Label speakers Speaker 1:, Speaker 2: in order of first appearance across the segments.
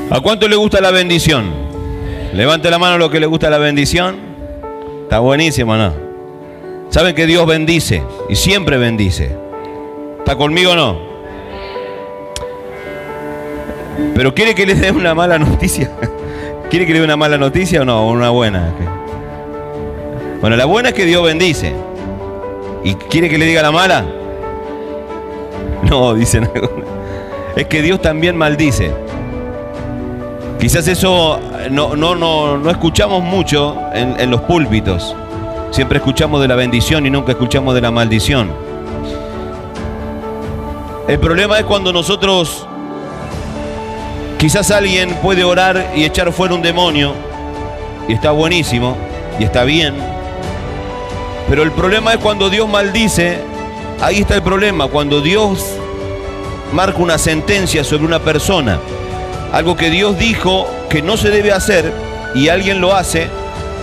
Speaker 1: ¿A cuánto le gusta la bendición? Levante la mano a los que le gusta la bendición. Está buenísimo, ¿no? Saben que Dios bendice y siempre bendice. ¿Está conmigo o no? Pero ¿quiere que le dé una mala noticia? ¿Quiere que le dé una mala noticia o no? ¿O una buena? Bueno, la buena es que Dios bendice. ¿Y quiere que le diga la mala? No, dicen algunos. Es que Dios también maldice. Quizás eso no escuchamos mucho en los púlpitos. Siempre escuchamos de la bendición y nunca escuchamos de la maldición. El problema es cuando nosotros, quizás alguien puede orar y echar fuera un demonio, y está buenísimo, y está bien. Pero el problema es cuando Dios maldice. Ahí está el problema, cuando Dios marca una sentencia sobre una persona, algo que Dios dijo que no se debe hacer y alguien lo hace,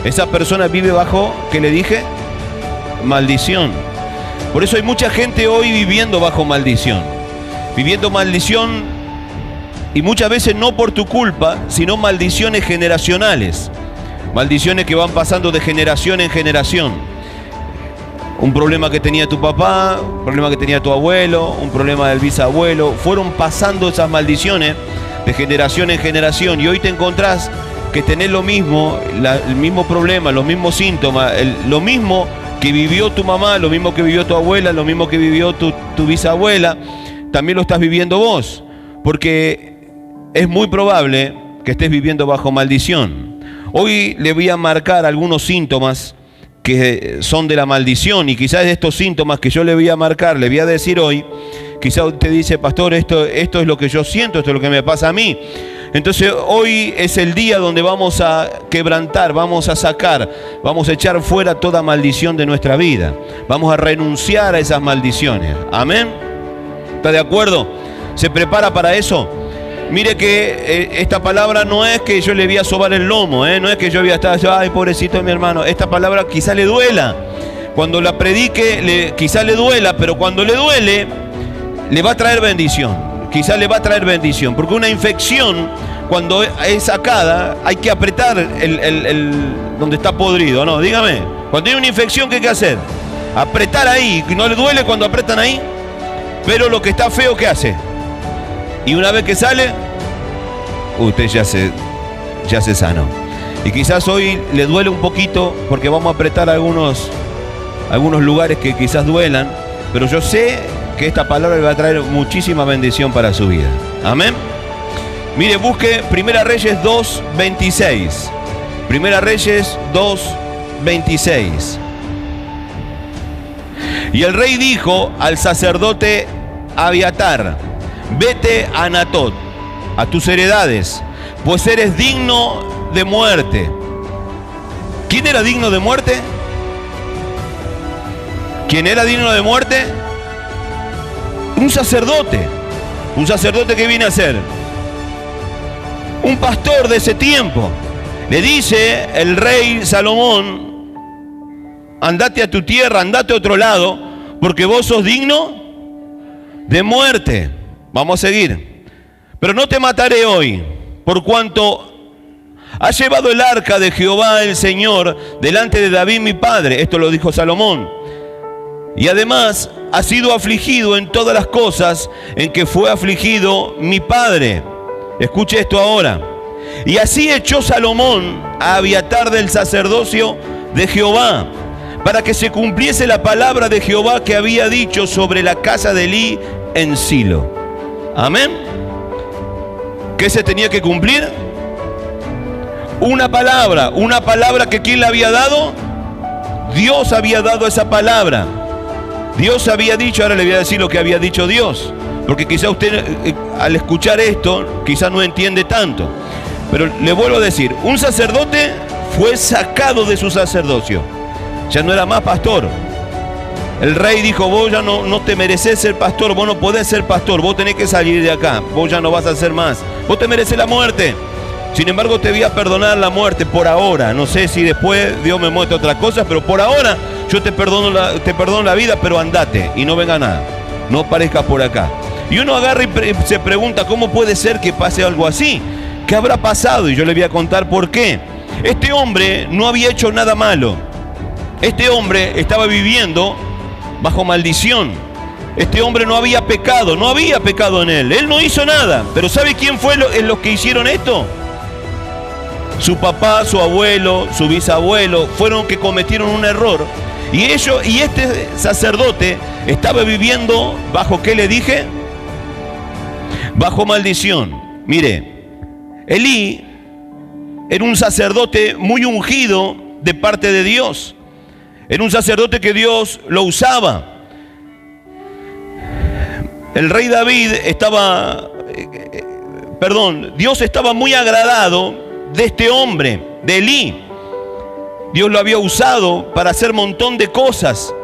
Speaker 1: esa persona vive bajo, ¿qué le dije? Maldición. Por eso hay mucha gente hoy viviendo bajo maldición. Viviendo maldición, y muchas veces no por tu culpa, sino maldiciones generacionales. Maldiciones que van pasando de generación en generación. Un problema que tenía tu papá, un problema que tenía tu abuelo, un problema del bisabuelo. Fueron pasando esas maldiciones de generación en generación, y hoy te encontrás que tenés lo mismo, el mismo problema, los mismos síntomas, lo mismo que vivió tu mamá, lo mismo que vivió tu abuela, lo mismo que vivió tu bisabuela, también lo estás viviendo vos, porque es muy probable que estés viviendo bajo maldición. Hoy le voy a marcar algunos síntomas que son de la maldición, y quizás de estos síntomas que yo le voy a marcar, le voy a decir hoy, quizás usted dice: pastor, esto es lo que yo siento, esto es lo que me pasa a mí. Entonces hoy es el día donde vamos a quebrantar, vamos a sacar, vamos a echar fuera toda maldición de nuestra vida. Vamos a renunciar a esas maldiciones. Amén. ¿Está de acuerdo? ¿Se prepara para eso? Mire que esta palabra no es que yo le voy a sobar el lomo, no es que yo voy a estar, ay, pobrecito de mi hermano. Esta palabra quizá le duela. Cuando la predique, quizá le duela, pero cuando le duele, le va a traer bendición. Quizá le va a traer bendición. Porque una infección, cuando es sacada, hay que apretar donde está podrido, ¿no? Dígame. Cuando hay una infección, ¿qué hay que hacer? Apretar ahí. ¿No le duele cuando apretan ahí? Pero lo que está feo, ¿qué hace? Y una vez que sale, usted ya se sanó. Y quizás hoy le duele un poquito porque vamos a apretar algunos lugares que quizás duelan, pero yo sé que esta palabra le va a traer muchísima bendición para su vida. Amén. Mire, busque Primera Reyes 2:26. Primera Reyes 2:26. Y el rey dijo al sacerdote Abiatar: vete a Anatot, a tus heredades, pues eres digno de muerte. ¿Quién era digno de muerte? ¿Quién era digno de muerte? Un sacerdote. Un sacerdote que viene a ser un pastor de ese tiempo. Le dice el rey Salomón: andate a tu tierra, andate a otro lado, porque vos sos digno de muerte. Vamos a seguir. Pero no te mataré hoy, por cuanto has llevado el arca de Jehová el Señor delante de David mi padre. Esto lo dijo Salomón. Y además has sido afligido en todas las cosas en que fue afligido mi padre. Escuche esto ahora. Y así echó Salomón a Abiatar del sacerdocio de Jehová, para que se cumpliese la palabra de Jehová que había dicho sobre la casa de Elí en Silo. Amén. ¿Qué se tenía que cumplir? Una palabra que ¿quién le había dado? Dios había dado esa palabra. Dios había dicho, ahora le voy a decir lo que había dicho Dios, porque quizá usted al escuchar esto, quizá no entiende tanto. Pero le vuelvo a decir, un sacerdote fue sacado de su sacerdocio, ya no era más pastor. El rey dijo: vos ya no te mereces ser pastor, vos no podés ser pastor, vos tenés que salir de acá, vos ya no vas a ser más, vos te mereces la muerte. Sin embargo, te voy a perdonar la muerte por ahora. No sé si después Dios me muestra otras cosas, pero por ahora yo te perdono la vida, pero andate y no venga nada, no aparezcas por acá. Y uno agarra y se pregunta: ¿cómo puede ser que pase algo así? ¿qué habrá pasado? Y yo le voy a contar por qué. Este hombre no había hecho nada malo. Este hombre estaba viviendo bajo maldición. Este hombre no había pecado en él. Él no hizo nada. Pero ¿sabe quién fue los que hicieron esto? Su papá, su abuelo, su bisabuelo fueron los que cometieron un error. Y este sacerdote estaba viviendo bajo, ¿qué le dije? Bajo maldición. Mire, Elí era un sacerdote muy ungido de parte de Dios. Era un sacerdote que Dios lo usaba. El rey David Dios estaba muy agradado de este hombre, de Elí. Dios lo había usado para hacer un montón de cosas.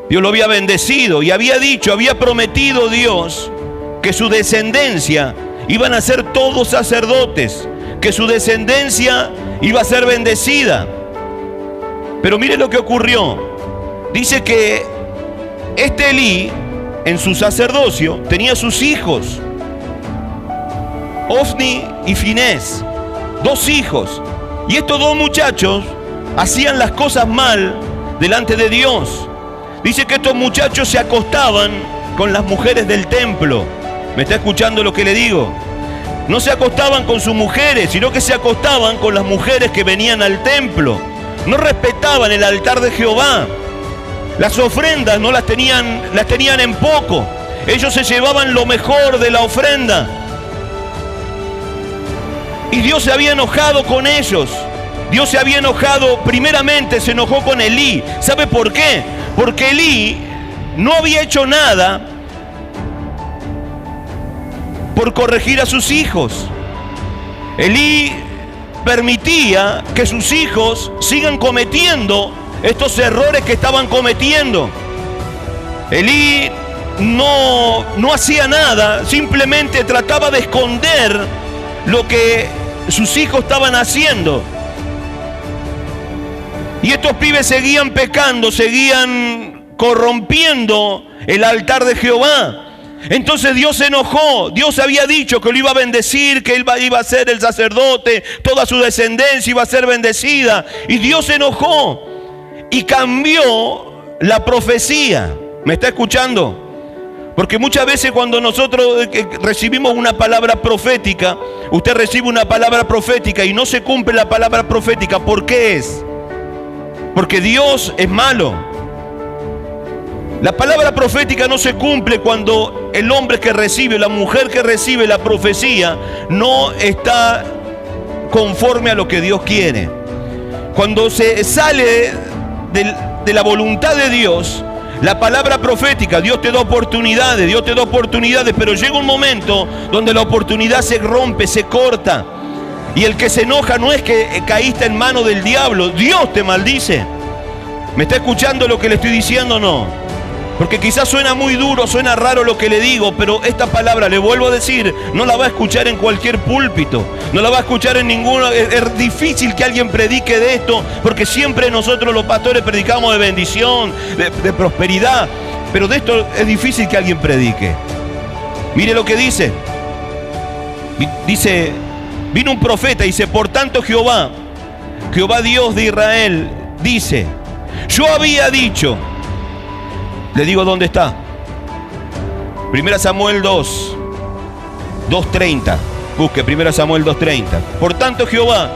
Speaker 1: Dios lo había bendecido y había prometido Dios que su descendencia iban a ser todos sacerdotes, que su descendencia iba a ser bendecida. Pero mire lo que ocurrió. Dice que este Elí, en su sacerdocio, tenía sus hijos, Ofni y Finés, 2 hijos. Y estos 2 muchachos hacían las cosas mal delante de Dios. Dice que estos muchachos se acostaban con las mujeres del templo. ¿Me está escuchando lo que le digo? No se acostaban con sus mujeres, sino que se acostaban con las mujeres que venían al templo. No respetaban el altar de Jehová. Las ofrendas no las tenían en poco. Ellos se llevaban lo mejor de la ofrenda. Y Dios se había enojado con ellos. Dios se había enojado, primeramente se enojó con Elí. ¿Sabe por qué? Porque Elí no había hecho nada por corregir a sus hijos. Elí permitía que sus hijos sigan cometiendo estos errores que estaban cometiendo. Elí no hacía nada, simplemente trataba de esconder lo que sus hijos estaban haciendo. Y estos pibes seguían pecando, seguían corrompiendo el altar de Jehová. Entonces Dios se enojó. Dios había dicho que lo iba a bendecir, que él iba a ser el sacerdote, toda su descendencia iba a ser bendecida. Y Dios se enojó y cambió la profecía. ¿Me está escuchando? Porque muchas veces cuando nosotros recibimos una palabra profética, usted recibe una palabra profética y no se cumple la palabra profética. ¿Por qué es? Porque Dios es malo. La palabra profética no se cumple cuando el hombre que recibe, la mujer que recibe la profecía, no está conforme a lo que Dios quiere. Cuando se sale de la voluntad de Dios, la palabra profética, Dios te da oportunidades, pero llega un momento donde la oportunidad se rompe, se corta. Y el que se enoja no es que caíste en mano del diablo, Dios te maldice. ¿Me está escuchando lo que le estoy diciendo o no? Porque quizás suena muy duro, suena raro lo que le digo, pero esta palabra, le vuelvo a decir, no la va a escuchar en cualquier púlpito, no la va a escuchar en ninguno. Es difícil que alguien predique de esto, porque siempre nosotros los pastores predicamos de bendición, de prosperidad, pero de esto es difícil que alguien predique. Mire lo que dice. Dice, vino un profeta y dice, por tanto Jehová Dios de Israel, dice, yo había dicho. Le digo dónde está. 1 Samuel 2:30. Busque 1 Samuel 2:30. Por tanto Jehová,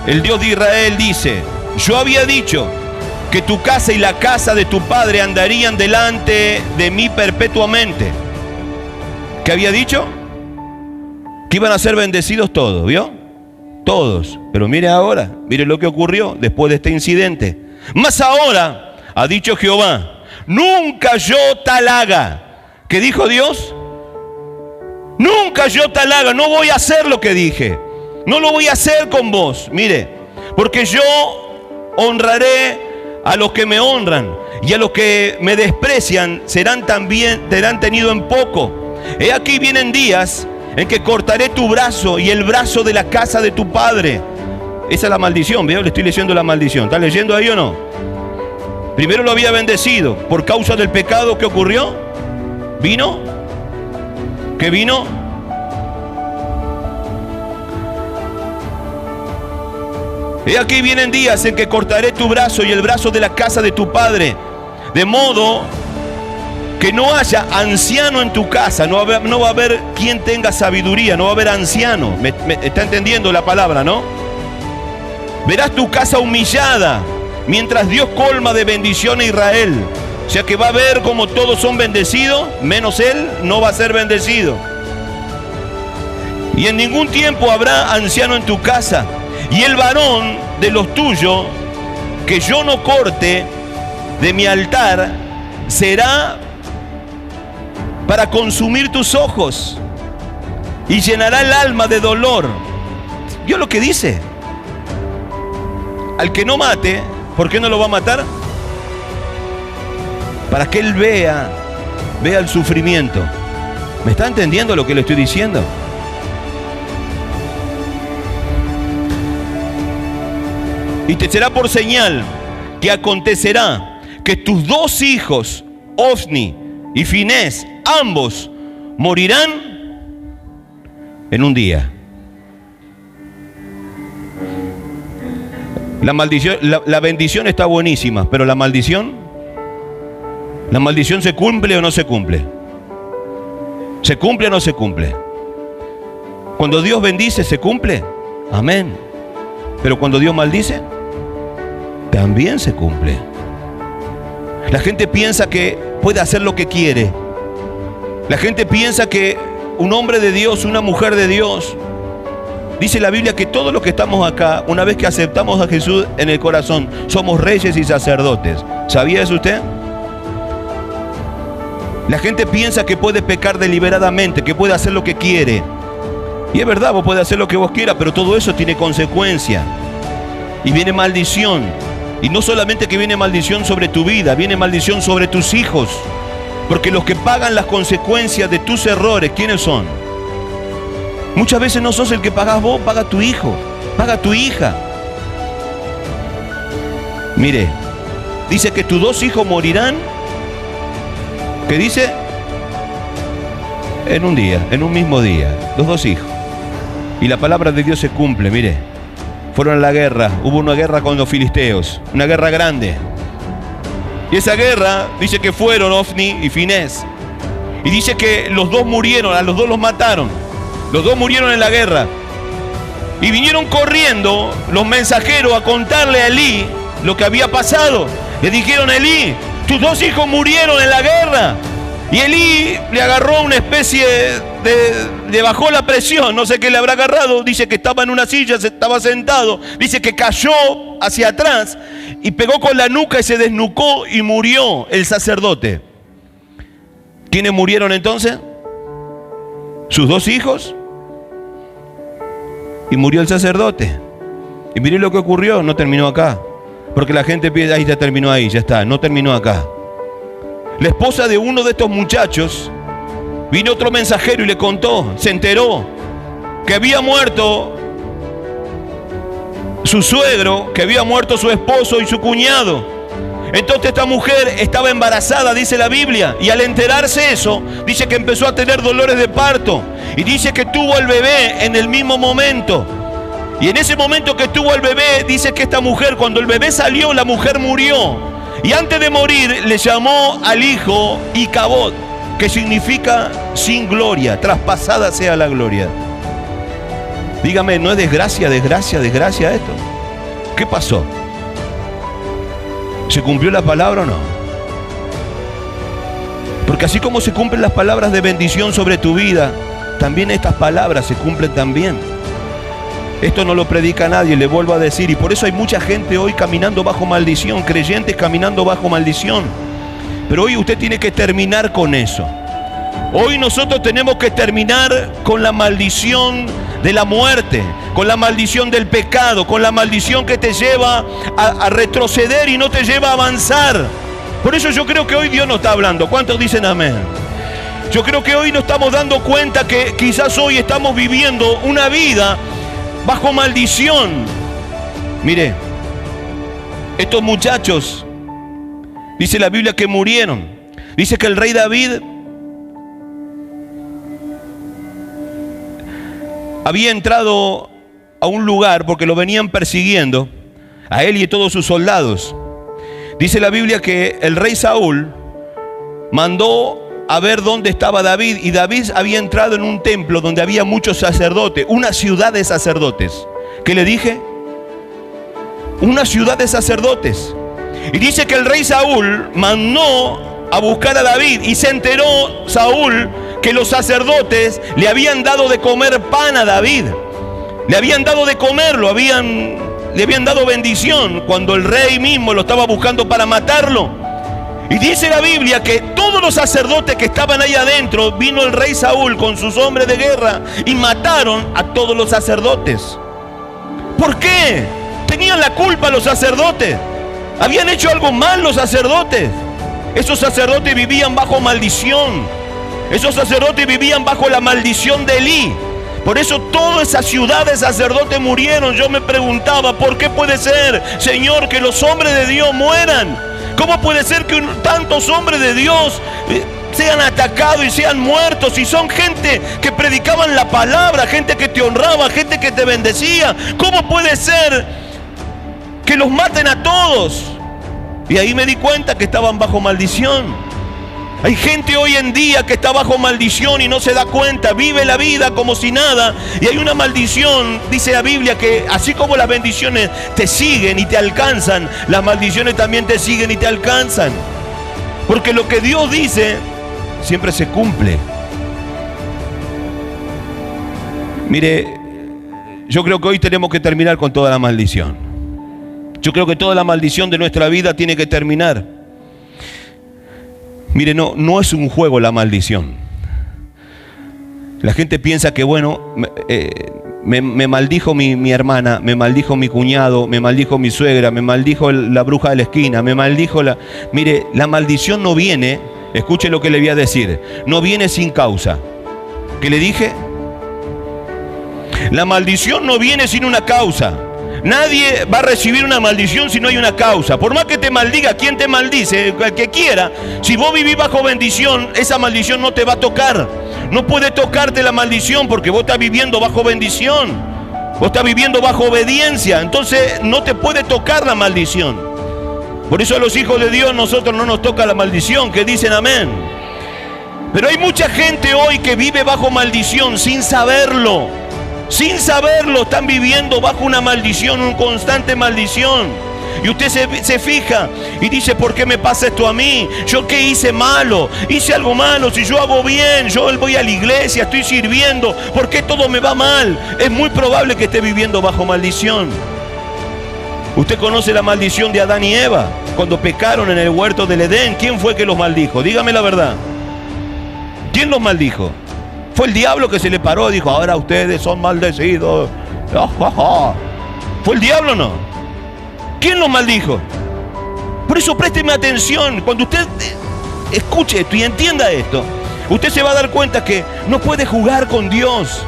Speaker 1: el Dios de Israel, dice, yo había dicho que tu casa y la casa de tu padre andarían delante de mí perpetuamente. ¿Qué había dicho? Que iban a ser bendecidos todos, ¿vio? Todos. Pero mire ahora, mire lo que ocurrió después de este incidente. Mas ahora, ha dicho Jehová, nunca yo tal haga. ¿Qué dijo Dios? Nunca yo tal haga. No voy a hacer lo que dije. No lo voy a hacer con vos. Mire, porque yo honraré a los que me honran, y a los que me desprecian serán tenido en poco. He aquí vienen días en que cortaré tu brazo y el brazo de la casa de tu padre. Esa es la maldición, ¿veo? Le estoy leyendo la maldición. ¿Está leyendo ahí o no? Primero lo había bendecido por causa del pecado que ocurrió. ¿Vino? ¿Qué vino? He aquí vienen días en que cortaré tu brazo y el brazo de la casa de tu padre, de modo que no haya anciano en tu casa, no va a haber quien tenga sabiduría, no va a haber anciano. ¿Me está entendiendo la palabra, no? Verás tu casa humillada, mientras Dios colma de bendición a Israel. O sea que va a ver como todos son bendecidos, menos él no va a ser bendecido. Y en ningún tiempo habrá anciano en tu casa. Y el varón de los tuyos que yo no corte de mi altar será para consumir tus ojos y llenará el alma de dolor. ¿Vio lo que dice? Al que no mate, ¿por qué no lo va a matar? Para que él vea el sufrimiento. ¿Me está entendiendo lo que le estoy diciendo? Y te será por señal que acontecerá que tus dos hijos, Ofni y Finés, ambos morirán en un día. La maldición, la bendición está buenísima, pero la maldición se cumple o no se cumple. ¿Se cumple o no se cumple? Cuando Dios bendice, ¿se cumple? Amén. Pero cuando Dios maldice, también se cumple. La gente piensa que puede hacer lo que quiere. La gente piensa que un hombre de Dios, una mujer de Dios, dice la Biblia que todos los que estamos acá, una vez que aceptamos a Jesús en el corazón, somos reyes y sacerdotes. ¿Sabía eso usted? La gente piensa que puede pecar deliberadamente, que puede hacer lo que quiere. Y es verdad, vos podés hacer lo que vos quieras, pero todo eso tiene consecuencia. Y viene maldición. Y no solamente que viene maldición sobre tu vida, viene maldición sobre tus hijos. Porque los que pagan las consecuencias de tus errores, ¿quiénes son? Muchas veces no sos el que pagás vos, paga tu hijo, paga tu hija. Mire, dice que tus dos hijos morirán. ¿Qué dice? En un día, en un mismo día, los dos hijos. Y la palabra de Dios se cumple, mire. Fueron a la guerra, hubo una guerra con los filisteos, una guerra grande. Y esa guerra dice que fueron Ofni y Finés. Y dice que los dos murieron, a los dos los mataron. Los dos murieron en la guerra. Y vinieron corriendo los mensajeros a contarle a Elí lo que había pasado. Le dijeron: Elí, tus dos hijos murieron en la guerra. Y Elí le agarró una especie le bajó la presión, no sé qué le habrá agarrado. Dice que estaba en una silla, estaba sentado. Dice que cayó hacia atrás y pegó con la nuca y se desnucó y murió el sacerdote. ¿Quiénes murieron entonces? Sus dos hijos. Y murió el sacerdote. Y miré lo que ocurrió, no terminó acá. Porque la gente piensa, ahí ya terminó ahí, ya está, no terminó acá. La esposa de uno de estos muchachos, vino otro mensajero y le contó, se enteró que había muerto su suegro, que había muerto su esposo y su cuñado. Entonces esta mujer estaba embarazada, dice la Biblia, y al enterarse eso, dice que empezó a tener dolores de parto, y dice que tuvo el bebé en el mismo momento. Y en ese momento que tuvo el bebé, dice que esta mujer, cuando el bebé salió, la mujer murió. Y antes de morir, le llamó al hijo Icabod, que significa sin gloria, traspasada sea la gloria. Dígame, ¿no es desgracia esto? ¿Qué pasó? ¿Se cumplió la palabra o no? Porque así como se cumplen las palabras de bendición sobre tu vida, también estas palabras se cumplen también. Esto no lo predica nadie, le vuelvo a decir. Y por eso hay mucha gente hoy caminando bajo maldición, creyentes caminando bajo maldición. Pero hoy usted tiene que terminar con eso. Hoy nosotros tenemos que terminar con la maldición de la muerte, con la maldición del pecado, con la maldición que te lleva a retroceder y no te lleva a avanzar. Por eso yo creo que hoy Dios nos está hablando. ¿Cuántos dicen amén? Yo creo que hoy nos estamos dando cuenta que quizás hoy estamos viviendo una vida bajo maldición. Mire, estos muchachos, dice la Biblia que murieron. Dice que el rey David había entrado a un lugar porque lo venían persiguiendo, a él y a todos sus soldados. Dice la Biblia que el rey Saúl mandó a ver dónde estaba David, y David había entrado en un templo donde había muchos sacerdotes, una ciudad de sacerdotes. ¿Qué le dije? Una ciudad de sacerdotes. Y dice que el rey Saúl mandó a buscar a David, y se enteró Saúl que los sacerdotes le habían dado de comer pan a David. Le habían dado de comer, le habían dado bendición cuando el rey mismo lo estaba buscando para matarlo. Y dice la Biblia que todos los sacerdotes que estaban ahí adentro, vino el rey Saúl con sus hombres de guerra y mataron a todos los sacerdotes. ¿Por qué? Tenían la culpa los sacerdotes. Habían hecho algo mal los sacerdotes. Esos sacerdotes vivían bajo maldición. Esos sacerdotes vivían bajo la maldición de Elí. Por eso toda esa ciudad de sacerdotes murieron. Yo me preguntaba, ¿por qué puede ser, Señor, que los hombres de Dios mueran? ¿Cómo puede ser que tantos hombres de Dios sean atacados y sean muertos? Y son gente que predicaban la palabra, gente que te honraba, gente que te bendecía. ¿Cómo puede ser que los maten a todos? Y ahí me di cuenta que estaban bajo maldición. Hay gente hoy en día que está bajo maldición y no se da cuenta, vive la vida como si nada, y hay una maldición. Dice la Biblia que así como las bendiciones te siguen y te alcanzan, las maldiciones también te siguen y te alcanzan. Porque lo que Dios dice siempre se cumple. Mire, yo creo que hoy tenemos que terminar con toda la maldición. Yo creo que toda la maldición de nuestra vida tiene que terminar. Mire, no es un juego la maldición. La gente piensa que, bueno, me maldijo mi hermana, me maldijo mi cuñado, me maldijo mi suegra, me maldijo la bruja de la esquina, me maldijo la... Mire, la maldición no viene, escuche lo que le voy a decir, no viene sin causa. ¿Qué le dije? La maldición no viene sin una causa. Nadie va a recibir una maldición si no hay una causa. Por más que te maldiga, quien te maldice, el que quiera, si vos vivís bajo bendición, esa maldición no te va a tocar. No puede tocarte la maldición porque vos estás viviendo bajo bendición. Vos estás viviendo bajo obediencia. Entonces no te puede tocar la maldición. Por eso a los hijos de Dios nosotros no nos toca la maldición, que dicen amén. Pero hay mucha gente hoy que vive bajo maldición sin saberlo. Sin saberlo, están viviendo bajo una maldición, una constante maldición. Y usted se fija y dice, ¿por qué me pasa esto a mí? ¿Yo qué hice malo? ¿Hice algo malo? Si yo hago bien, yo voy a la iglesia, estoy sirviendo, ¿por qué todo me va mal? Es muy probable que esté viviendo bajo maldición. Usted conoce la maldición de Adán y Eva cuando pecaron en el huerto del Edén. ¿Quién fue que los maldijo? Dígame la verdad. ¿Quién los maldijo? Fue el diablo que se le paró y dijo, ahora ustedes son maldecidos. ¿Fue el diablo o no? ¿Quién los maldijo? Por eso présteme atención. Cuando usted escuche esto y entienda esto, usted se va a dar cuenta que no puede jugar con Dios.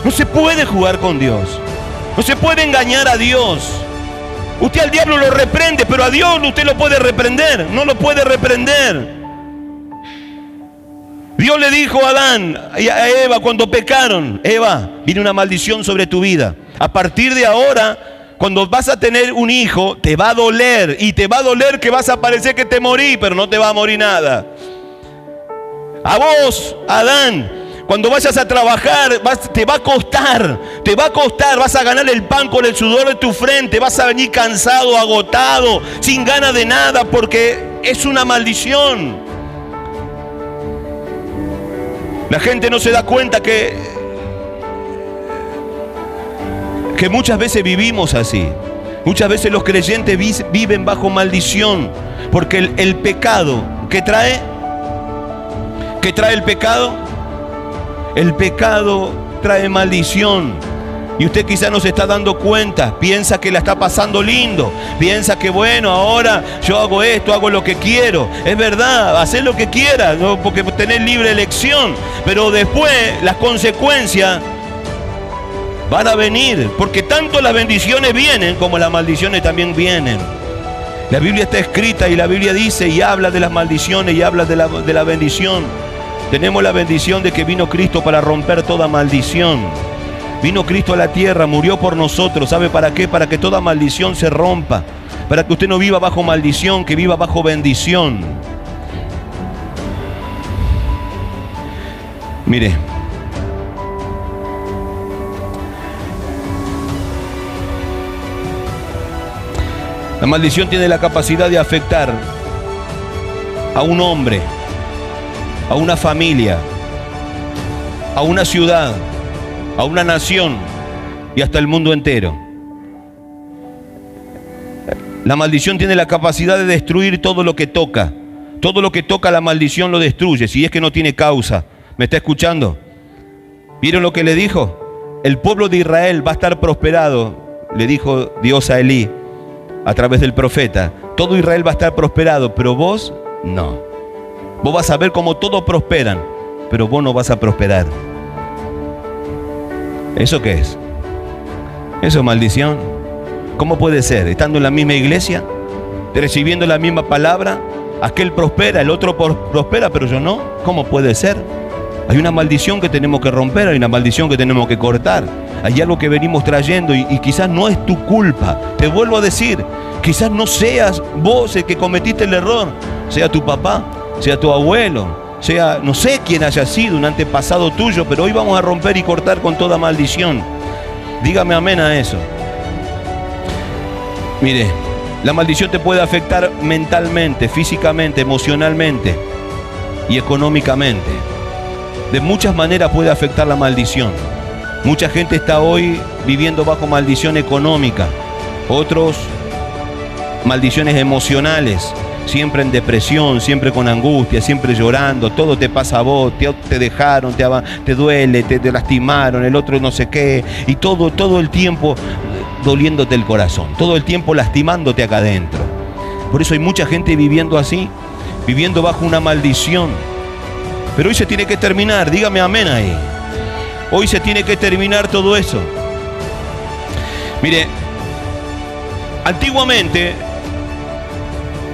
Speaker 1: No se puede jugar con Dios. No se puede engañar a Dios. Usted al diablo lo reprende, pero a Dios usted lo puede reprender. No lo puede reprender. Dios le dijo a Adán y a Eva cuando pecaron, Eva, viene una maldición sobre tu vida. A partir de ahora, cuando vas a tener un hijo, te va a doler. Y te va a doler que vas a parecer que te morí, pero no te va a morir nada. A vos, Adán, cuando vayas a trabajar, te va a costar, vas a ganar el pan con el sudor de tu frente, vas a venir cansado, agotado, sin ganas de nada, porque es una maldición. La gente no se da cuenta que muchas veces vivimos así. Muchas veces los creyentes viven bajo maldición. Porque el pecado, ¿qué trae? ¿Qué trae el pecado? El pecado trae maldición. Y usted quizá no se está dando cuenta. Piensa que la está pasando lindo. Piensa que bueno, ahora yo hago esto, hago lo que quiero. Es verdad, hacer lo que quieras, ¿no? Porque tenés libre elección. Pero después las consecuencias van a venir. Porque tanto las bendiciones vienen como las maldiciones también vienen. La Biblia está escrita y la Biblia dice y habla de las maldiciones y habla de la bendición. Tenemos la bendición de que vino Cristo para romper toda maldición. Vino Cristo a la tierra, murió por nosotros. ¿Sabe para qué? Para que toda maldición se rompa. Para que usted no viva bajo maldición, que viva bajo bendición. Mire. La maldición tiene la capacidad de afectar a un hombre, a una familia, a una ciudad, a una nación y hasta el mundo entero. La maldición tiene la capacidad de destruir todo lo que toca. Todo lo que toca la maldición lo destruye, si es que no tiene causa. ¿Me está escuchando? ¿Vieron lo que le dijo? El pueblo de Israel va a estar prosperado, le dijo Dios a Elí a través del profeta. Todo Israel va a estar prosperado, pero vos no. Vos vas a ver cómo todos prosperan, pero vos no vas a prosperar. ¿Eso qué es? ¿Eso es maldición? ¿Cómo puede ser? Estando en la misma iglesia, recibiendo la misma palabra, aquel prospera, el otro prospera, pero yo no. ¿Cómo puede ser? Hay una maldición que tenemos que romper, hay una maldición que tenemos que cortar. Hay algo que venimos trayendo y quizás no es tu culpa. Te vuelvo a decir, quizás no seas vos el que cometiste el error, sea tu papá, sea tu abuelo, sea no sé quién haya sido, un antepasado tuyo, pero hoy vamos a romper y cortar con toda maldición. Dígame amén a eso. Mire, la maldición te puede afectar mentalmente, físicamente, emocionalmente y económicamente. De muchas maneras puede afectar la maldición. Mucha gente está hoy viviendo bajo maldición económica, otros maldiciones emocionales, siempre en depresión, siempre con angustia, siempre llorando, todo te pasa a vos, te dejaron, te duele, te lastimaron, el otro no sé qué, y todo el tiempo doliéndote el corazón, todo el tiempo lastimándote acá adentro. Por eso hay mucha gente viviendo así, viviendo bajo una maldición. Pero hoy se tiene que terminar, dígame amén ahí. Hoy se tiene que terminar todo eso. Mire, antiguamente,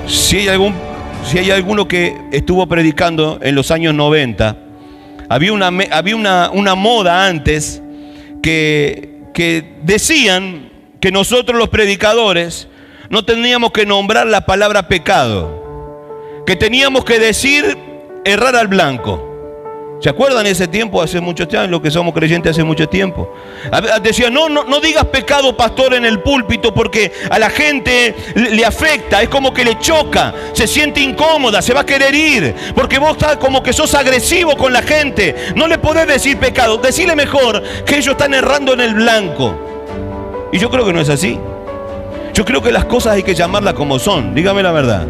Speaker 1: si hay alguno que estuvo predicando en los años 90, había una moda antes que decían que nosotros los predicadores no teníamos que nombrar la palabra pecado, que teníamos que decir errar al blanco. ¿Se acuerdan ese tiempo? Hace mucho tiempo, los que somos creyentes hace mucho tiempo. Decían, no digas pecado, pastor, en el púlpito, porque a la gente le afecta, es como que le choca, se siente incómoda, se va a querer ir, porque vos estás como que sos agresivo con la gente. No le podés decir pecado, decirle mejor que ellos están errando en el blanco. Y yo creo que no es así. Yo creo que las cosas hay que llamarlas como son, dígame la verdad.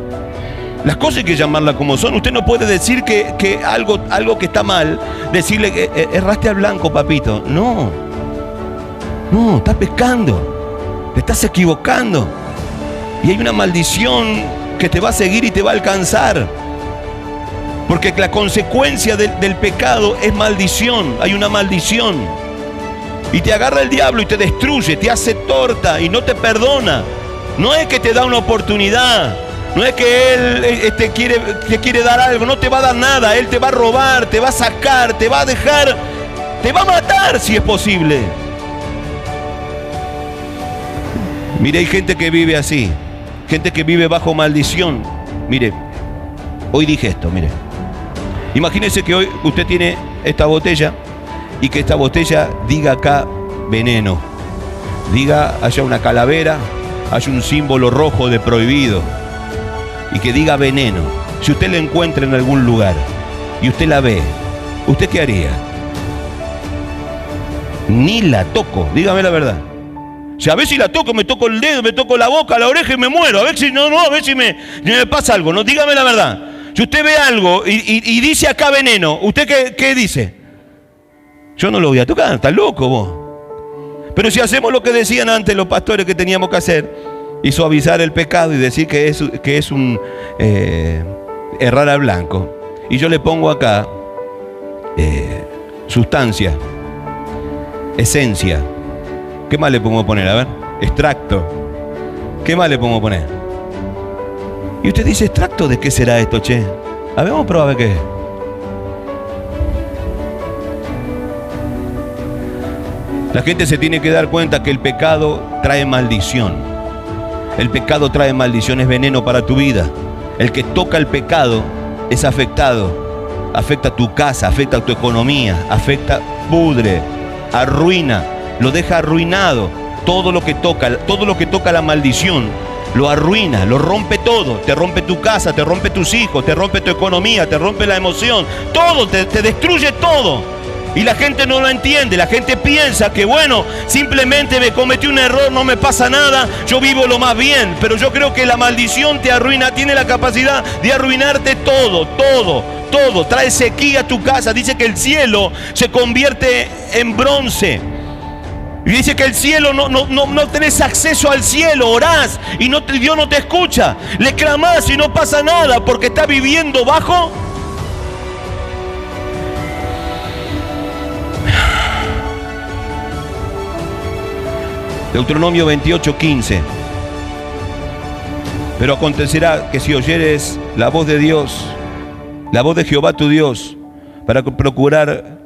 Speaker 1: Las cosas hay que llamarlas como son. Usted no puede decir que algo que está mal, decirle que erraste al blanco, papito. No, estás pecando, te estás equivocando. Y hay una maldición que te va a seguir y te va a alcanzar. Porque la consecuencia del pecado es maldición, hay una maldición. Y te agarra el diablo y te destruye, te hace torta y no te perdona. No es que te da una oportunidad. No es que Él te quiere dar algo, no te va a dar nada. Él te va a robar, te va a sacar, te va a dejar, te va a matar si es posible. Mire, hay gente que vive así, gente que vive bajo maldición. Mire, hoy dije esto, mire. Imagínese que hoy usted tiene esta botella y que esta botella diga acá veneno. Diga haya una calavera, haya un símbolo rojo de prohibido. Y que diga veneno. Si usted la encuentra en algún lugar y usted la ve, ¿usted qué haría? Ni la toco, dígame la verdad. Si a ver si la toco, me toco el dedo, me toco la boca, la oreja y me muero. A ver si a ver si me pasa algo. No, dígame la verdad. Si usted ve algo y dice acá veneno, ¿usted qué dice? Yo no lo voy a tocar, está loco vos. Pero si hacemos lo que decían antes los pastores que teníamos que hacer, y suavizar el pecado y decir que es un errar al blanco, y yo le pongo acá sustancia, esencia, ¿qué más le pongo a poner? A ver, extracto, ¿qué más le pongo a poner? Y usted dice, ¿extracto de qué será esto, che? A ver, vamos a probar a ver qué es. La gente se tiene que dar cuenta que el pecado trae maldición. El pecado trae maldición, es veneno para tu vida. El que toca el pecado es afectado. Afecta tu casa, afecta tu economía, pudre, arruina, lo deja arruinado. Todo lo que toca la maldición, lo arruina, lo rompe todo. Te rompe tu casa, te rompe tus hijos, te rompe tu economía, te rompe la emoción. Todo, te destruye todo. Y la gente no lo entiende. La gente piensa que bueno, simplemente me cometí un error, no me pasa nada, yo vivo lo más bien. Pero yo creo que la maldición te arruina, tiene la capacidad de arruinarte todo. Trae sequía a tu casa. Dice que el cielo se convierte en bronce. Y dice que el cielo no tenés acceso al cielo. Orás y Dios no te escucha. Le clamás y no pasa nada porque está viviendo bajo. Deuteronomio 28:15. Pero acontecerá que si oyeres la voz de Dios, la voz de Jehová tu Dios, para procurar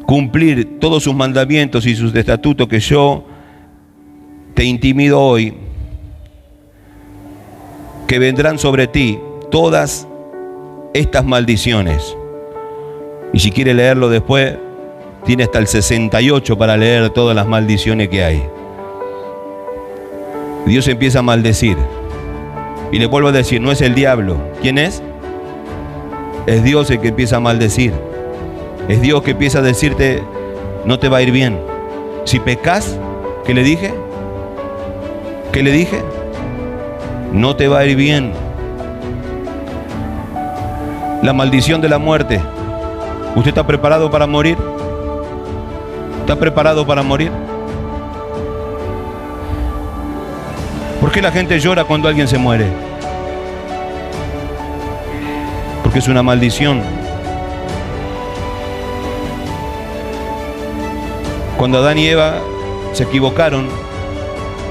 Speaker 1: cumplir todos sus mandamientos y sus estatutos que yo te intimido hoy, que vendrán sobre ti todas estas maldiciones. Y si quiere leerlo después, tiene hasta el 68 para leer todas las maldiciones que hay. Dios empieza a maldecir. Y le vuelvo a decir, no es el diablo. ¿Quién es? Es Dios el que empieza a maldecir. Es Dios que empieza a decirte, no te va a ir bien. Si pecas, ¿qué le dije? ¿Qué le dije? No te va a ir bien. La maldición de la muerte. ¿Usted está preparado para morir? ¿Está preparado para morir? ¿Por qué la gente llora cuando alguien se muere? Porque es una maldición. Cuando Adán y Eva se equivocaron,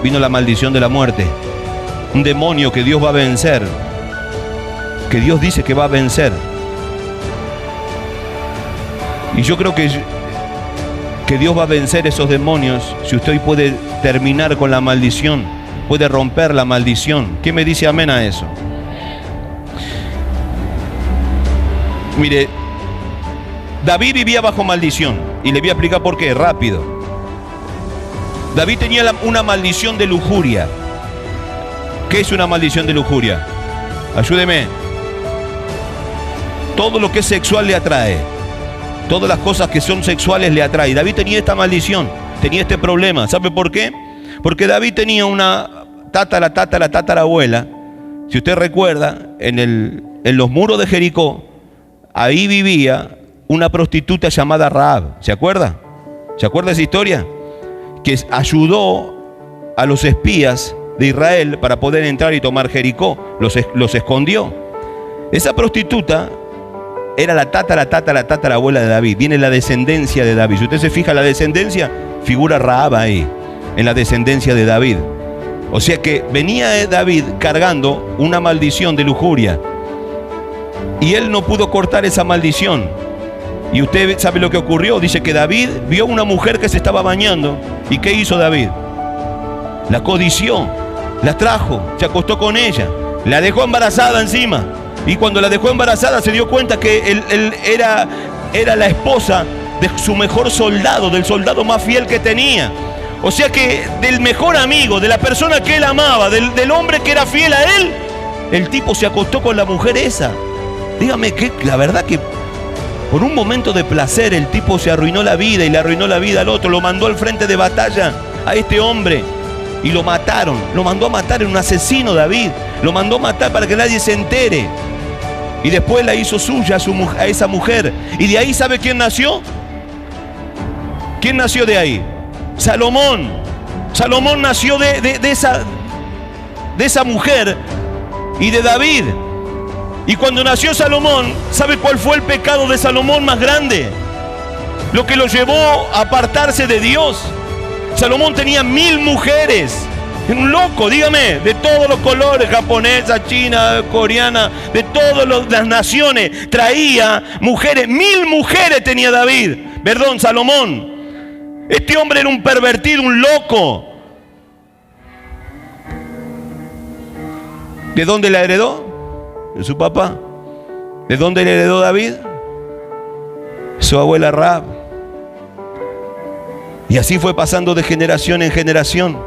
Speaker 1: vino la maldición de la muerte. Un demonio que Dios va a vencer, que Dios dice que va a vencer. Y yo creo que Dios va a vencer esos demonios si usted hoy puede terminar con la maldición, puede romper la maldición. ¿Quién me dice amén a eso? Mire, David vivía bajo maldición y le voy a explicar por qué, rápido. David tenía una maldición de lujuria. ¿Qué es una maldición de lujuria? Ayúdeme. Todo lo que es sexual le atrae. Todas las cosas que son sexuales le atrae. David tenía esta maldición, tenía este problema. ¿Sabe por qué? Porque David tenía una tatarabuela. Si usted recuerda, en los muros de Jericó, ahí vivía una prostituta llamada Rahab. ¿Se acuerda? ¿Se acuerda esa historia? Que ayudó a los espías de Israel para poder entrar y tomar Jericó. Los escondió. Esa prostituta era la tatarabuela de David. Viene la descendencia de David. Si usted se fija la descendencia, figura Rahab ahí, en la descendencia de David. O sea que venía David cargando una maldición de lujuria. Y él no pudo cortar esa maldición. Y usted sabe lo que ocurrió. Dice que David vio una mujer que se estaba bañando. ¿Y qué hizo David? La codició, la trajo, se acostó con ella, la dejó embarazada encima. Y cuando la dejó embarazada se dio cuenta que él era la esposa de su mejor soldado, del soldado más fiel que tenía. O sea que del mejor amigo, de la persona que él amaba, del hombre que era fiel a él, el tipo se acostó con la mujer esa. Dígame que la verdad que por un momento de placer el tipo se arruinó la vida y le arruinó la vida al otro. Lo mandó al frente de batalla a este hombre y lo mataron. Lo mandó a matar, en un asesino David. Lo mandó a matar para que nadie se entere. Y después la hizo suya a esa mujer. Y de ahí, ¿sabe quién nació? ¿Quién nació de ahí? Salomón. Salomón nació de esa mujer y de David. Y cuando nació Salomón, ¿sabe cuál fue el pecado de Salomón más grande? Lo que lo llevó a apartarse de Dios. Salomón tenía 1000 mujeres. Un loco, dígame, de todos los colores, japonesa, china, coreana, de todas las naciones, traía mujeres, 1000 mujeres tenía David, perdón, Salomón. Este hombre era un pervertido, un loco. ¿De dónde la heredó? De su papá. ¿De dónde le heredó David? Su abuela Rahab. Y así fue pasando de generación en generación.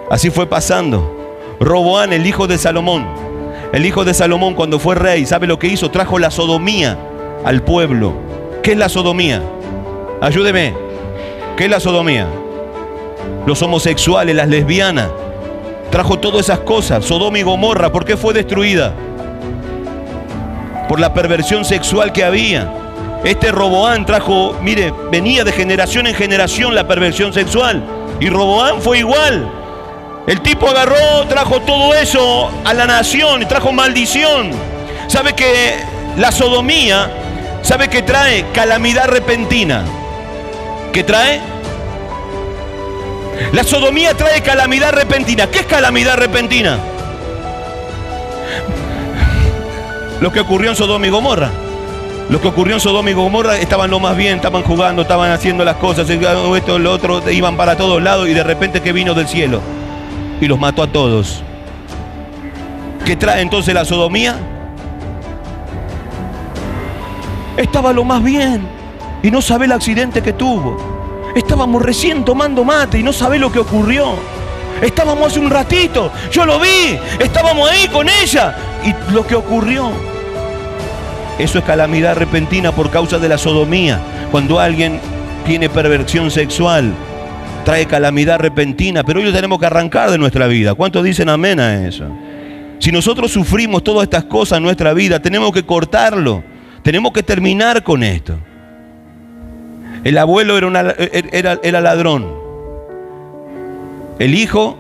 Speaker 1: Así fue pasando. Roboán, el hijo de Salomón. El hijo de Salomón, cuando fue rey, ¿sabe lo que hizo? Trajo la sodomía al pueblo. ¿Qué es la sodomía? Ayúdeme. ¿Qué es la sodomía? Los homosexuales, las lesbianas. Trajo todas esas cosas. Sodoma y Gomorra, ¿por qué fue destruida? Por la perversión sexual que había. Este Roboán trajo, mire, venía de generación en generación la perversión sexual. Y Roboán fue igual. El tipo agarró, trajo todo eso a la nación y trajo maldición. ¿Sabe que la sodomía, sabe que trae calamidad repentina? ¿Qué trae? La sodomía trae calamidad repentina. ¿Qué es calamidad repentina? Lo que ocurrió en Sodoma y Gomorra. Lo que ocurrió en Sodoma y Gomorra, estaban lo más bien, estaban jugando, estaban haciendo las cosas, esto, lo otro, iban para todos lados y de repente que vino del cielo y los mató a todos. ¿Qué trae entonces la sodomía? Estaba lo más bien y no sabe el accidente que tuvo. Estábamos recién tomando mate y no sabe lo que ocurrió. Estábamos hace un ratito, yo lo vi, estábamos ahí con ella y lo que ocurrió. Eso es calamidad repentina por causa de la sodomía. Cuando alguien tiene perversión sexual, trae calamidad repentina, pero hoy lo tenemos que arrancar de nuestra vida. ¿Cuántos dicen amén a eso? Si nosotros sufrimos todas estas cosas en nuestra vida, tenemos que cortarlo. Tenemos que terminar con esto. El abuelo era ladrón. El hijo,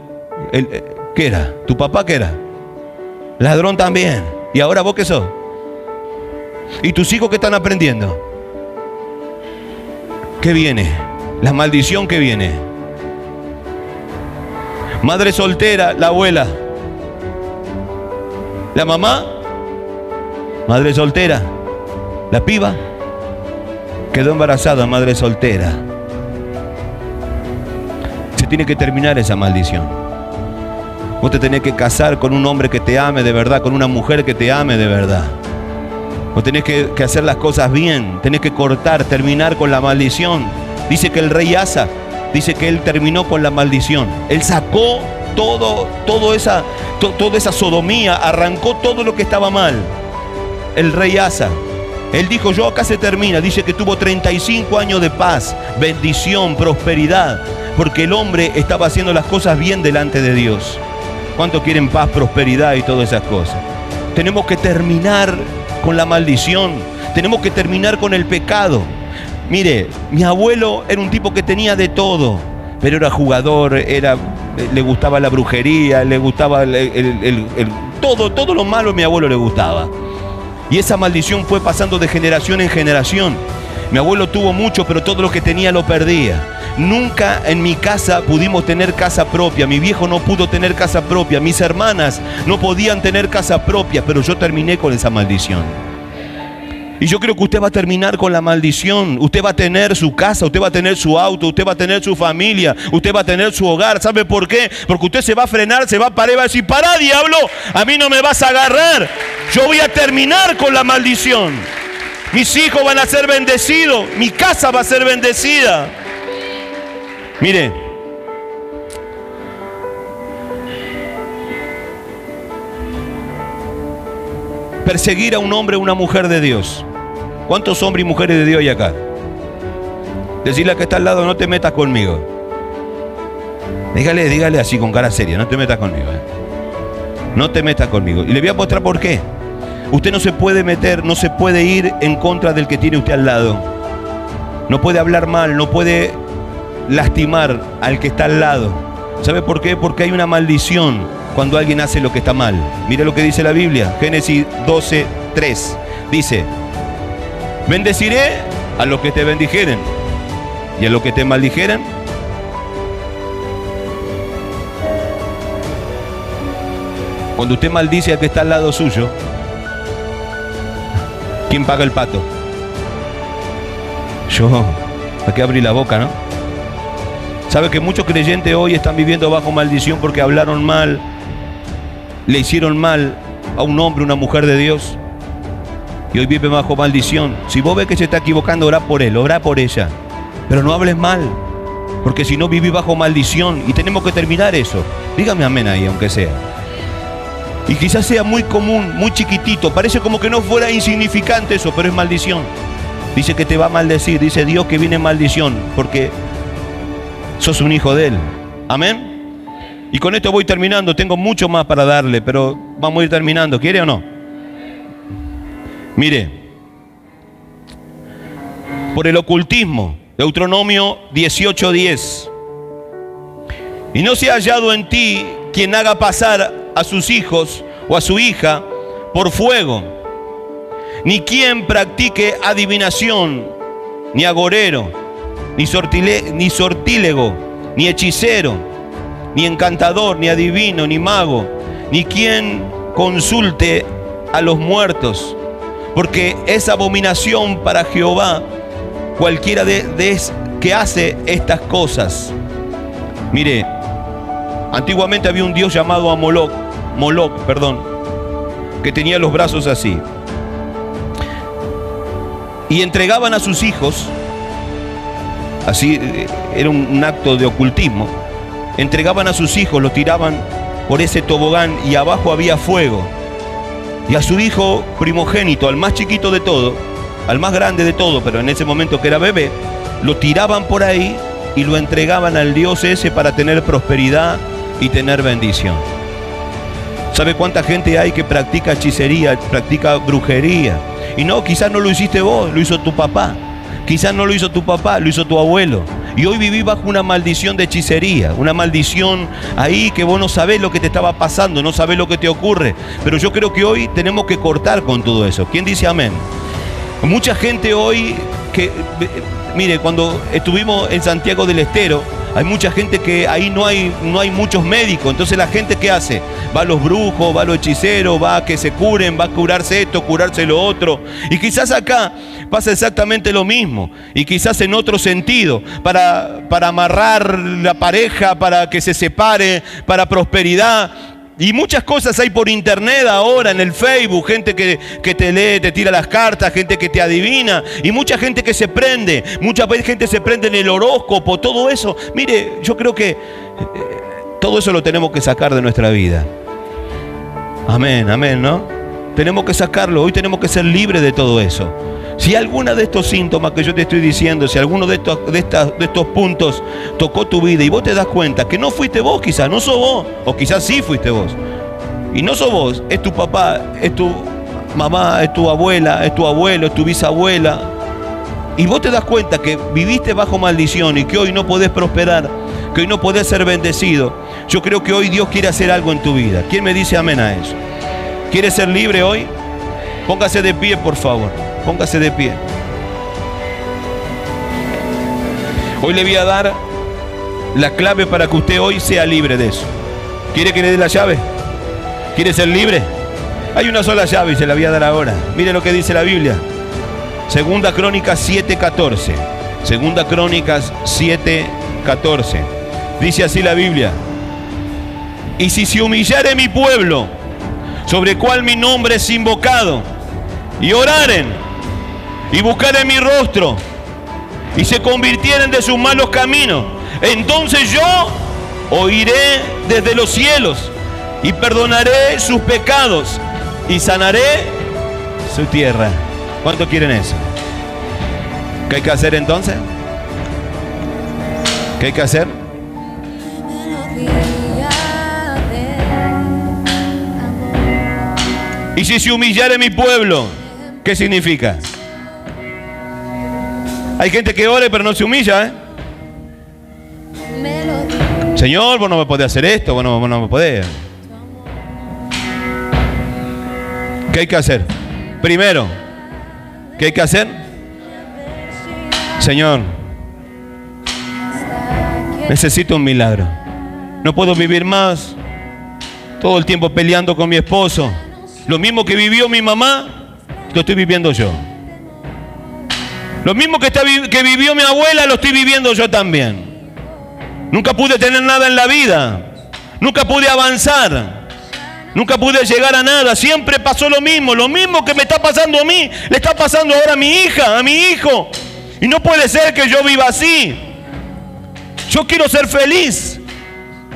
Speaker 1: ¿qué era? ¿Tu papá qué era? Ladrón también. ¿Y ahora vos qué sos? ¿Y tus hijos qué están aprendiendo? ¿Qué viene? La maldición que viene. Madre soltera, la abuela. La mamá, madre soltera. La piba quedó embarazada, madre soltera. Se tiene que terminar esa maldición. Vos te tenés que casar con un hombre que te ame de verdad, con una mujer que te ame de verdad. Vos tenés que hacer las cosas bien, tenés que cortar, terminar con la maldición. Dice que el rey Asa, dice que él terminó con la maldición. Él sacó toda esa sodomía, arrancó todo lo que estaba mal. El rey Asa, él dijo, yo acá se termina. Dice que tuvo 35 años de paz, bendición, prosperidad, porque el hombre estaba haciendo las cosas bien delante de Dios. ¿Cuántos quieren paz, prosperidad y todas esas cosas? Tenemos que terminar con la maldición, tenemos que terminar con el pecado. Mire, mi abuelo era un tipo que tenía de todo, pero era jugador, le gustaba la brujería, le gustaba todo lo malo a mi abuelo le gustaba. Y esa maldición fue pasando de generación en generación. Mi abuelo tuvo mucho, pero todo lo que tenía lo perdía. Nunca en mi casa pudimos tener casa propia. Mi viejo no pudo tener casa propia. Mis hermanas no podían tener casa propia, pero yo terminé con esa maldición. Y yo creo que usted va a terminar con la maldición. Usted va a tener su casa, usted va a tener su auto, usted va a tener su familia, usted va a tener su hogar. ¿Sabe por qué? Porque usted se va a frenar, se va a parar y va a decir, pará, diablo, a mí no me vas a agarrar. Yo voy a terminar con la maldición. Mis hijos van a ser bendecidos, mi casa va a ser bendecida. Mire, perseguir a un hombre o una mujer de Dios. ¿Cuántos hombres y mujeres de Dios hay acá? Decirle a que está al lado, no te metas conmigo. Dígale así con cara seria, no te metas conmigo. No te metas conmigo. Y le voy a mostrar por qué. Usted no se puede meter, no se puede ir en contra del que tiene usted al lado. No puede hablar mal, no puede lastimar al que está al lado. ¿Sabe por qué? Porque hay una maldición cuando alguien hace lo que está mal. Mire lo que dice la Biblia, Génesis 12:3. Dice, bendeciré a los que te bendijeren y a los que te maldijeren. Cuando usted maldice al que está al lado suyo, ¿quién paga el pato? Yo, ¿para qué abrí la boca, no? ¿Sabe que muchos creyentes hoy están viviendo bajo maldición porque hablaron mal, le hicieron mal a un hombre, una mujer de Dios? Y hoy vive bajo maldición. Si vos ves que se está equivocando, orá por él, orá por ella. Pero no hables mal, porque si no vivís bajo maldición. Y tenemos que terminar eso. Dígame amén ahí, aunque sea. Y quizás sea muy común, muy chiquitito. Parece como que no fuera insignificante eso, pero es maldición. Dice que te va a maldecir. Dice Dios que viene maldición, porque sos un hijo de Él. Amén. Y con esto voy terminando. Tengo mucho más para darle, pero vamos a ir terminando. ¿Quiere o no? Mire, por el ocultismo, Deuteronomio 18:10. Y no se ha hallado en ti quien haga pasar a sus hijos o a su hija por fuego, ni quien practique adivinación, ni agorero, ni sortílego, ni hechicero, ni encantador, ni adivino, ni mago, ni quien consulte a los muertos, porque es abominación para Jehová cualquiera que hace estas cosas. Mire, antiguamente había un dios llamado Moloc, que tenía los brazos así. Y entregaban a sus hijos, así era un acto de ocultismo, entregaban a sus hijos, los tiraban por ese tobogán y abajo había fuego. Y a su hijo primogénito, al más chiquito de todo, al más grande de todo, pero en ese momento que era bebé, lo tiraban por ahí y lo entregaban al dios ese para tener prosperidad y tener bendición. ¿Sabe cuánta gente hay que practica hechicería, practica brujería? Y no, quizás no lo hiciste vos, lo hizo tu papá. Quizás no lo hizo tu papá, lo hizo tu abuelo. Y hoy viví bajo una maldición de hechicería, una maldición ahí que vos no sabés lo que te estaba pasando, no sabés lo que te ocurre. Pero yo creo que hoy tenemos que cortar con todo eso. ¿Quién dice amén? Mucha gente hoy que, mire, cuando estuvimos en Santiago del Estero, hay mucha gente que ahí no hay muchos médicos. Entonces la gente, ¿qué hace? Va a los brujos, va a los hechiceros, va a que se curen, va a curarse esto, curarse lo otro. Y quizás acá pasa exactamente lo mismo. Y quizás en otro sentido, para amarrar la pareja, para que se separe, para prosperidad. Y muchas cosas hay por internet ahora, en el Facebook, gente que te lee, te tira las cartas, gente que te adivina, y mucha gente que se prende, mucha gente se prende en el horóscopo, todo eso. Mire, yo creo que todo eso lo tenemos que sacar de nuestra vida. Amén, amén, ¿no? Tenemos que sacarlo, hoy tenemos que ser libres de todo eso. Si alguna de estos síntomas que yo te estoy diciendo, si alguno de estos puntos tocó tu vida y vos te das cuenta que no fuiste vos, quizás no sos vos, o quizás sí fuiste vos, y no sos vos, es tu papá, es tu mamá, es tu abuela, es tu abuelo, es tu bisabuela, y vos te das cuenta que viviste bajo maldición y que hoy no podés prosperar, que hoy no podés ser bendecido, yo creo que hoy Dios quiere hacer algo en tu vida. ¿Quién me dice amén a eso? ¿Quieres ser libre hoy? Póngase de pie, por favor. Póngase de pie. Hoy le voy a dar la clave para que usted hoy sea libre de eso. ¿Quiere que le dé la llave? ¿Quiere ser libre? Hay una sola llave y se la voy a dar ahora. Mire lo que dice la Biblia. Segunda Crónicas 7:14. Segunda Crónicas 7:14. Dice así la Biblia. Y si se humillare mi pueblo, sobre el cual mi nombre es invocado, y oraren, y buscaren mi rostro, y se convirtieren de sus malos caminos, entonces yo oiré desde los cielos, y perdonaré sus pecados, y sanaré su tierra. ¿Cuántos quieren eso? ¿Qué hay que hacer entonces? ¿Qué hay que hacer? Y si se humillare mi pueblo, ¿qué significa? Hay gente que ora pero no se humilla, ¿eh? Señor, vos no me podés hacer esto, vos no me podés. ¿Qué hay que hacer? Primero, ¿qué hay que hacer? Señor, necesito un milagro. No puedo vivir más todo el tiempo peleando con mi esposo. Lo mismo que vivió mi mamá, lo estoy viviendo yo. Lo mismo que vivió mi abuela, lo estoy viviendo yo también. Nunca pude tener nada en la vida. Nunca pude avanzar. Nunca pude llegar a nada. Siempre pasó lo mismo. Lo mismo que me está pasando a mí, le está pasando ahora a mi hija, a mi hijo. Y no puede ser que yo viva así. Yo quiero ser feliz.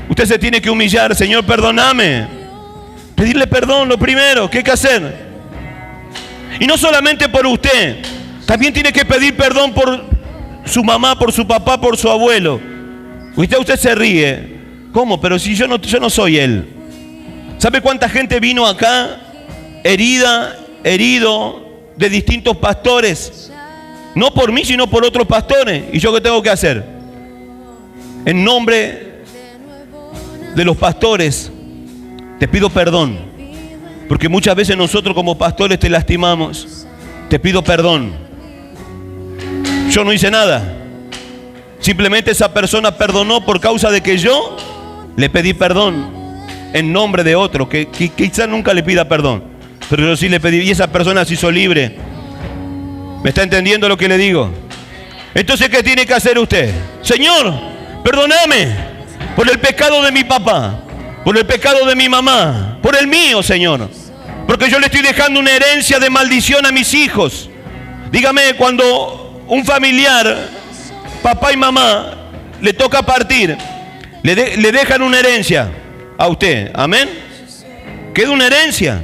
Speaker 1: Usted se tiene que humillar. Señor, perdóname. Pedirle perdón, lo primero que hay que hacer. Y no solamente por usted. También tiene que pedir perdón por su mamá, por su papá, por su abuelo. Usted se ríe. ¿Cómo? Pero si yo no soy él. ¿Sabe cuánta gente vino acá herido de distintos pastores? No por mí, sino por otros pastores. ¿Y yo qué tengo que hacer? En nombre de los pastores, te pido perdón. Porque muchas veces nosotros como pastores te lastimamos. Te pido perdón. Yo no hice nada. Simplemente esa persona perdonó por causa de que yo le pedí perdón en nombre de otro, que quizás nunca le pida perdón. Pero yo sí le pedí y esa persona se hizo libre. ¿Me está entendiendo lo que le digo? Entonces, ¿qué tiene que hacer usted? Señor, perdóname por el pecado de mi papá, por el pecado de mi mamá, por el mío, Señor. Porque yo le estoy dejando una herencia de maldición a mis hijos. Dígame, cuando un familiar, papá y mamá, le toca partir, le dejan una herencia a usted. ¿Amén? Queda una herencia.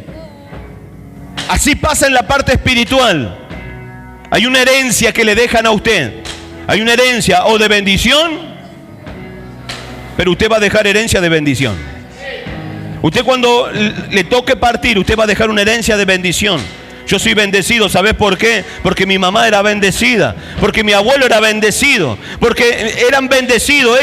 Speaker 1: Así pasa en la parte espiritual. Hay una herencia que le dejan a usted. Hay una herencia o de bendición, pero usted va a dejar herencia de bendición. Usted cuando le toque partir, usted va a dejar una herencia de bendición. Yo soy bendecido, ¿sabes por qué? Porque mi mamá era bendecida, porque mi abuelo era bendecido, porque eran bendecidos,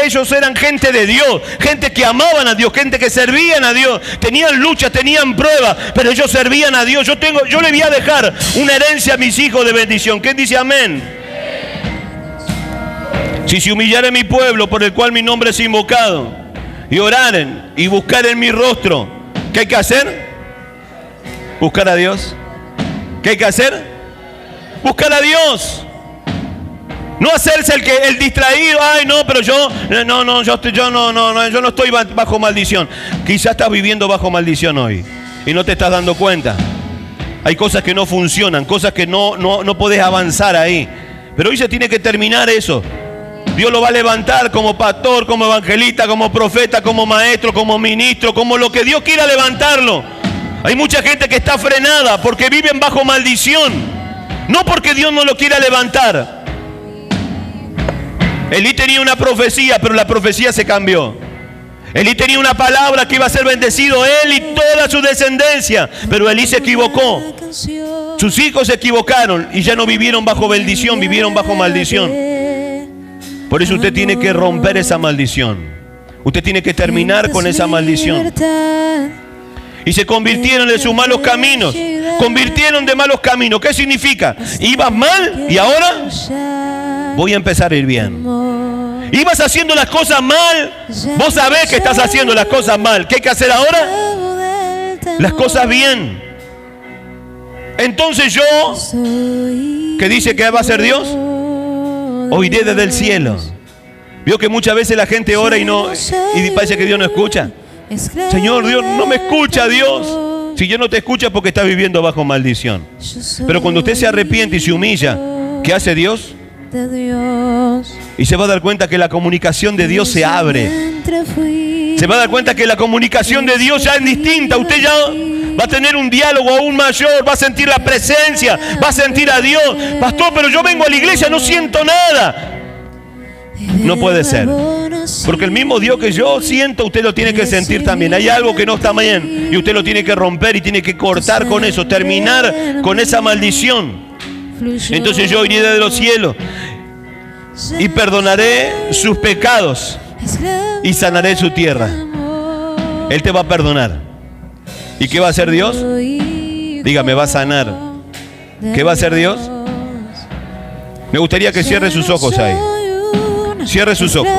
Speaker 1: ellos eran gente de Dios, gente que amaban a Dios, gente que servían a Dios, tenían luchas, tenían pruebas, pero ellos servían a Dios. Yo le voy a dejar una herencia a mis hijos de bendición. ¿Quién dice amén? Si se humillare mi pueblo por el cual mi nombre es invocado, y oraren y buscaren mi rostro, ¿qué hay que hacer? Buscar a Dios. ¿Qué hay que hacer? Buscar a Dios. No hacerse el distraído. Ay, no, pero yo no estoy bajo maldición. Quizás estás viviendo bajo maldición hoy y no te estás dando cuenta. Hay cosas que no funcionan, cosas que no podés avanzar ahí. Pero hoy se tiene que terminar eso. Dios lo va a levantar como pastor, como evangelista, como profeta, como maestro, como ministro, como lo que Dios quiera levantarlo. Hay mucha gente que está frenada porque viven bajo maldición, no porque Dios no lo quiera levantar. Elí tenía una profecía, pero la profecía se cambió. Elí tenía una palabra que iba a ser bendecido él y toda su descendencia, pero Elí se equivocó. Sus hijos se equivocaron y ya no vivieron bajo bendición, vivieron bajo maldición. Por eso usted tiene que romper esa maldición. Usted tiene que terminar con esa maldición. Y se convirtieron de sus malos caminos. Convirtieron de malos caminos. ¿Qué significa? Ibas mal y ahora voy a empezar a ir bien. Ibas haciendo las cosas mal. Vos sabés que estás haciendo las cosas mal. ¿Qué hay que hacer ahora? Las cosas bien. Entonces yo, ¿qué dice que va a hacer Dios? Oiré desde el cielo. ¿Vio que muchas veces la gente ora y parece que Dios no escucha? Señor, Dios no me escucha, Dios. Si Dios no te escucha porque estás viviendo bajo maldición. Pero cuando usted se arrepiente y se humilla, ¿qué hace Dios? Y se va a dar cuenta que la comunicación de Dios se abre. Se va a dar cuenta que la comunicación de Dios ya es distinta. Usted ya va a tener un diálogo aún mayor, va a sentir la presencia, va a sentir a Dios. Pastor, pero yo vengo a la iglesia, no siento nada. No puede ser. Porque el mismo Dios que yo siento, usted lo tiene que sentir también. Hay algo que no está bien y usted lo tiene que romper y tiene que cortar con eso, terminar con esa maldición. Entonces yo iré de los cielos y perdonaré sus pecados y sanaré su tierra. Él te va a perdonar. ¿Y qué va a hacer Dios? Dígame, va a sanar. ¿Qué va a hacer Dios? Me gustaría que cierre sus ojos ahí. Cierre sus ojos.